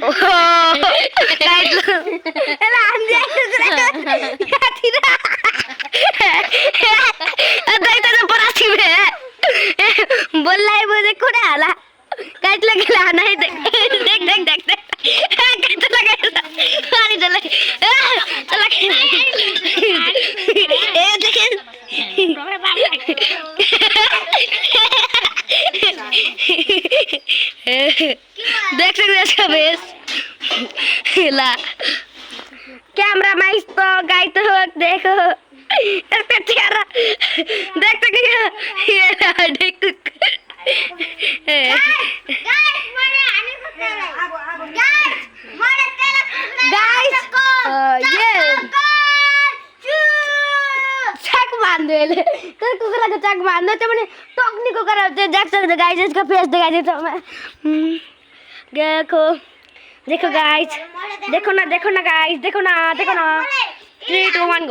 guys एला हम देख तो परासी में बोल रहा है मुझे कोड़ा आला काट लगे ला नहीं देख देख देख देख देख काट लगे पानी चला चला ए देख देख सकते सब ला कैमरा माइस तो गाय तो देखो इसका चेहरा देख सकते ये देख तो कुकरा को चक बांध दो मैंने टोकनी को करा देख सकते गाइस इसका फेस दिखाई देता मैं देखो देखो गाइस देखो ना गाइस देखो ना 3 2 1 गो